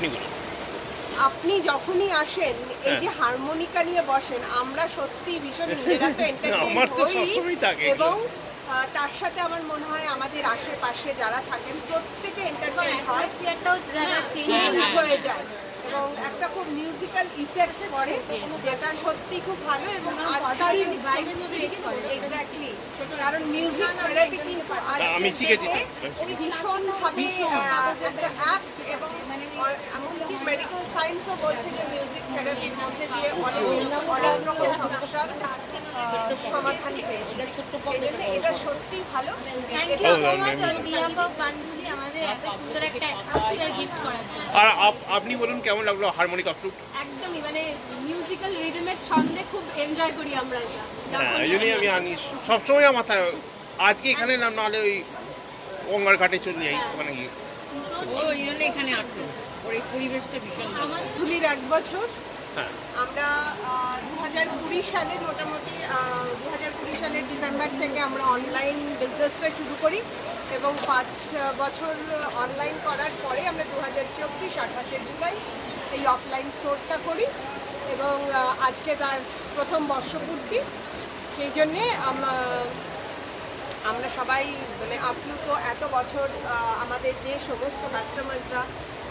আপনি বলুন। আপনি যখনই আসেন এই যে হারমোনিকা নিয়ে বসেন, আমরা সত্যি ভীষণ নিজেরা তো এন্টারটেইন আমার তো হই সবসময় থাকে এবং তার সাথে আমার মনে হয় আমাদের আশেপাশে যারা থাকেন প্রত্যেকে এন্টারটেইন হয়, চেঞ্জ হয়ে যায় এবং একটা খুব মিউজিক্যাল ইফেক্ট পড়ে যেটা সত্যি খুব ভালো। এবং আজকাল এক্স্যাক্টলি, কারণ মিউজিক থেরাপি কিন্তু আজকের আমি শিখেছি। ডেটে ভীষণভাবে একটা অ্যাপ এবং এমনকি মেডিকেল সায়েন্সও বলছে যে মিউজিক থেরাপির মধ্যে দিয়ে অনেক রকম সমস্যার সমাধান পেয়েছে। সেই জন্য এটা সত্যি ভালো। আর আপনি বলুন কেমন লাগলো হারমোনিকা ফ্লুট? একদমই মানে মিউজিক্যাল রিদমের ছন্দে খুব এনজয় করি আমরা এটা। হ্যাঁ, এই জন্যই আমি আনি সবসময় আমার মাথায়, আজকে এখানে না নাহলে ওই গঙ্গার ঘাটে চলে যাই ওখানে গিয়ে। ওই জন্য এখানে আসে, ওর এই পরিবেশটা ভীষণ ভালো। তুলির 1 বছর হ্যাঁ, আমরা 2020 সালে মোটামুটি 2020 সালের ডিসেম্বর থেকে আমরা অনলাইন বিজনেসটা শুরু করি এবং 5 বছর অনলাইন করার পরে আমরা 2024 জুলাই এই অফলাইন স্টোরটা করি এবং আজকে তার প্রথম বর্ষপূর্তি। সেই জন্যে আমরা সবাই মানে আপ্লুত, এত বছর আমাদের যে সমস্ত কাস্টমার্সরা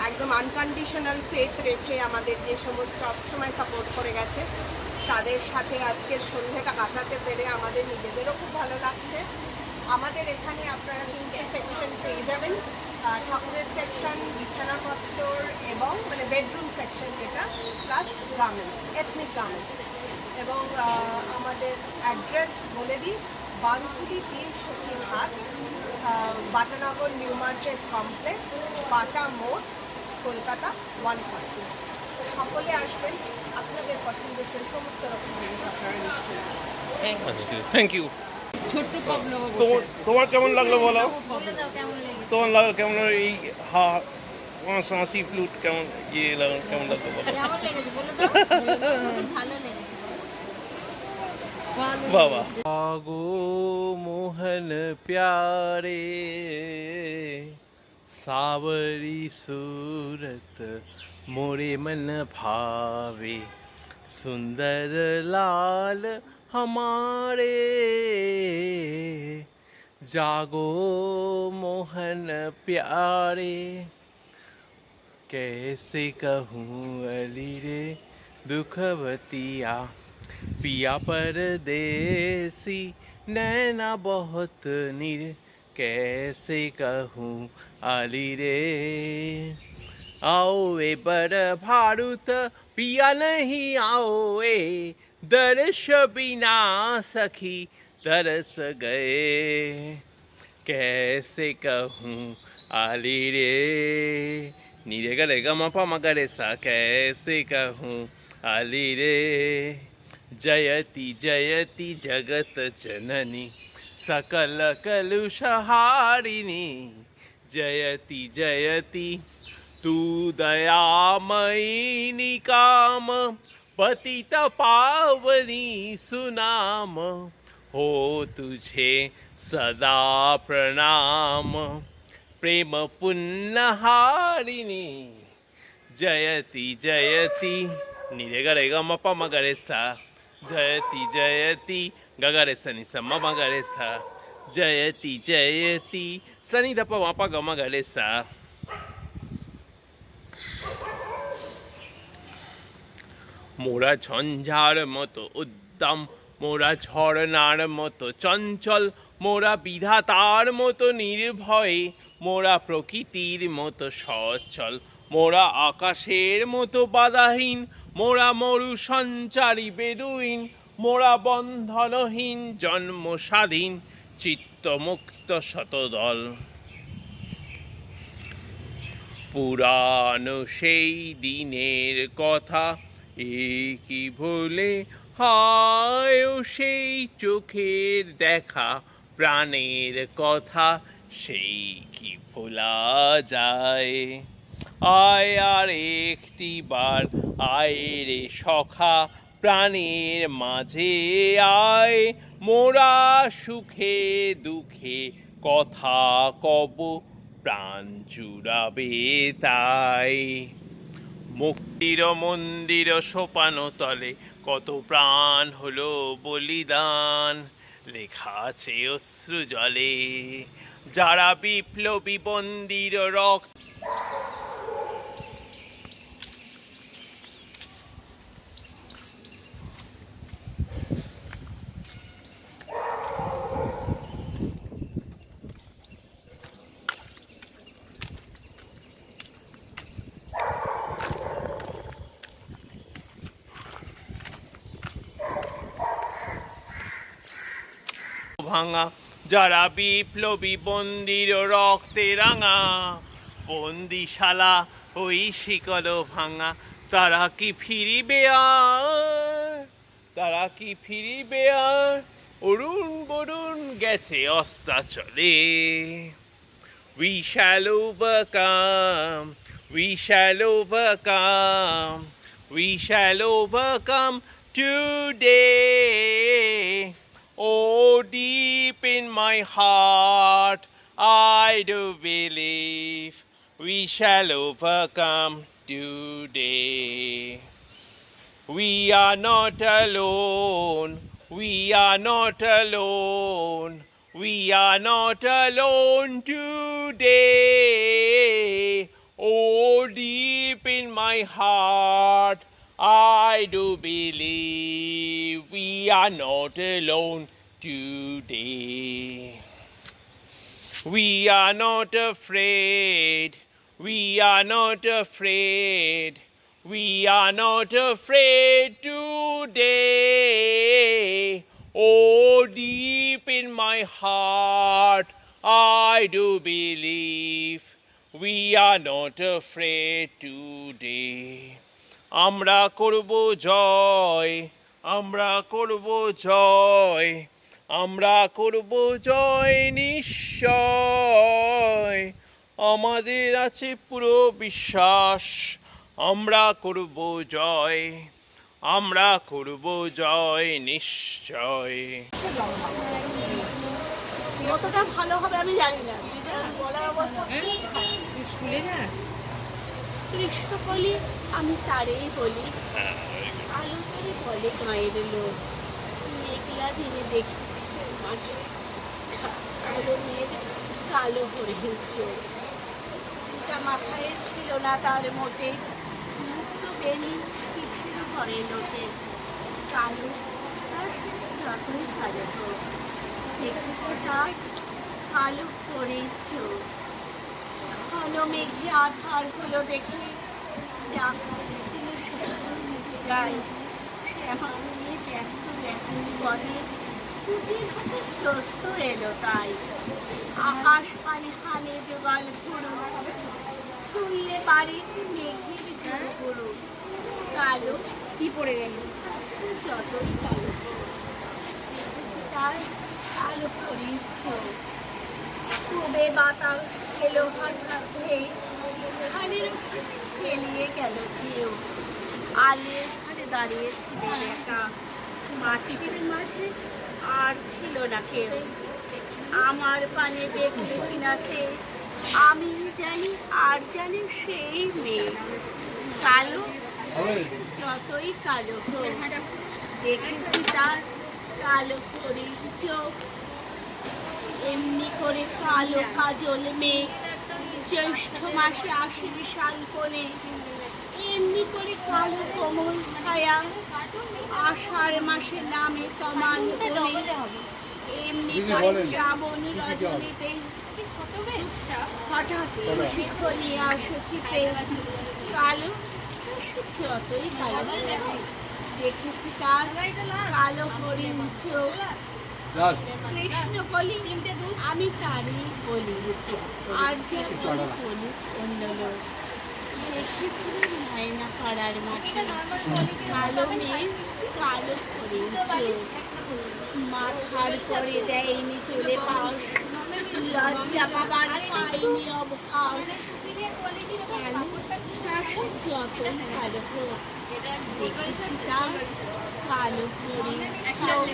একদম আনকন্ডিশনাল ফেথ রেখে আমাদের যে সমস্ত সবসময় সাপোর্ট করে গেছে, তাদের সাথে আজকের সন্ধ্যাটা কাটাতে পেরে আমাদের নিজেদেরও খুব ভালো লাগছে। আমাদের এখানে আপনারা 3টে সেকশন পেয়ে যাবেন, ঠাকুরের সেকশন, বিছানাপত্র এবং মানে বেডরুম সেকশন যেটা, প্লাস গার্মেন্টস, এথনিক গার্মেন্টস। এবং আমাদের অ্যাড্রেস বলে দিই, বানকুলি 3 সখীরহাট, বাটানগর নিউ মার্কেট কমপ্লেক্স, বাটা মোড়, কলকাতা 140। সকলে আসবেন, আপনাদের পছন্দসই সমস্ত রকম জিনিস আপনারা নিশ্চয়ই। Thank you. ছোট্ট স্বপ্ন তোমার কেমন লাগলো বলো? বলে দাও কেমন লেগেছে। তোমার লাগলো কেমন এই হাসি ফ্লুট কেমন কেমন লাগলো বলো? কেমন লেগেছে বলে দাও। ভালো লেগেছে। বাবা আগো মোহন प्यारे सावरी सूरत मोरे मन भावे सुंदर लाल हमारे जागो मोहन प्यारे कैसे कहूँ अली रे दुखवतिया पिया परदेसी नैना बहुत नीर कैसे कहूँ अली रे आओ ए बर भारुत पिया नहीं आओ ए दर्श बिना सखी तरस गए कैसे कहूँ अली रे नीरे गरे गमा पमा गरे सा कैसे कहूँ अली रे जयति जयति जगत जननी सकल कलुषहारिणी जयति जयति तू दयामयी निकाम पतित पावनी सुनाम हो तुझे सदा प्रणाम प्रेम पुण्यहारिणी जयति जयति नीरे गरे ग म प म गरे सा जयति जयति ग गरे स नि स म म गरे सा जयति जयति सनि द प म प ग म गरे सा মোরা ঝঞ্ঝার মতো উদ্দাম মোরা ঝর্ণার মতো চঞ্চল মোরা বিধাতার মতো নির্ভয়ে মোরা প্রকৃতির মতো সচল মোরা আকাশের মতো বাধাহীন মোরা মরু সঞ্চারী বেদুইন মোরা বন্ধনহীন জন্ম স্বাধীন চিত্তমুক্ত শতদল পুরানো সেই দিনের কথা কি ভুলে হায় সেই চোখের দেখা প্রাণের কথা সেই কি ভোলা যায় আয় আর একটি বার আয় রে সখা প্রাণের মাঝে আয় মোরা সুখে দুঃখে কথা কব প্রাণ জুড়াবে তাই মুক্তির মন্দির সোপানো তলে কত প্রাণ হলো বলিদান, লেখা আছে অশ্রু জলে যারা বিপ্লবী বন্দির রক্ত। ভাঙা যারা বিপ্লবী বন্দির রক্তে রাঙা, বন্দিশালা ওই শিকল ভাঙা, তারা কি ফিরিবে আর, তারা কি ফিরিবে আর, অরুণ বরুণ গেছে অস্তাচলে। We shall overcome, we shall overcome, we shall overcome today. Oh, deep in my heart, I do believe we shall overcome today. We are not alone, we are not alone, we are not alone today. Oh, deep in my heart, I do believe we are not alone today. We are not afraid, we are not afraid, we are not afraid today. Oh, deep in my heart, I do believe we are not afraid today. আমরা করব জয়, আমরা করব জয়, আমরা করব জয় নিশ্চয়, আমাদের আছে পুরো বিশ্বাস, আমরা করব জয়, আমরা করব জয় নিশ্চয়। কতটা ভালো হবে আমি জানি না, বলার অবস্থা খুব খারাপ। তুই স্কুলে যা। কৃষ্ণ বলি আমি তারেই বলি, আলো করে বলে গায়ের লোক, মেঘলা দিনে দেখেছি মাঠে কালো মেঘ কালো হরিণ চোখ, এটা মাথায় ছিল না তার মোটে, মুক্ত বেনি কিছু ঘরে লোকে, কালো তার যতই কালো হোক, দেখেছি তার কালো করে চোখ, ঘন মেঘে আধার হলো দেখে, ছিল গায়ে সে আমার নিয়ে ব্যস্ত ব্যক্তি বলে, কুটির হাতে প্রস্ত এলো তাই, আকাশ পানে হানে জোগাল ঘুরু, শুনলে বাড়ির মেঘের ঘুরু, কালো কি পড়ে গেল? যতই কালো দেখেছি তার কালো করির চোখ, খুবে বাতাস এলো হঠাৎ হয়ে, ধানের ফেলিয়ে গেল কেউ, আলের ধারে দাঁড়িয়েছিল একা, মাটির মাঝে আর ছিল না কেউ, আমার পানে দেখে নাচে, আমি জানি আর জানি সেই মেয়ে, কালো যতই কালো হোক, দেখেছি তার কালো করে চোখ, এমনি করে কালো কাজল মেঘ জ্যৈষ্ঠ মাসে আসে বিশাল কোণে, এমনি করে কালো কোমল ছায়া আষাঢ় মাসে নামে তমাল কোণে, এমনি করে শ্রাবণ রজনীতে হঠাৎ শিখলি আসে চিতে, কালো যতই কালো দেখেছি তার কালো হরিণ চোখ, কৃষ্ণ বলি আমি তারই বলি, আর যে বলি অন্য লোক, দেখেছিলেন মায়না পাড়ার মাঠে, কালো মেয়ে কালো হরিণ চোখ, মাথার পরে দেয়নি তুলে পাশ, লজ্জা পাবার পাইনি অবকাশ, যতই কালো হোক, দেখেছি তার কালো হরিণ চোখ।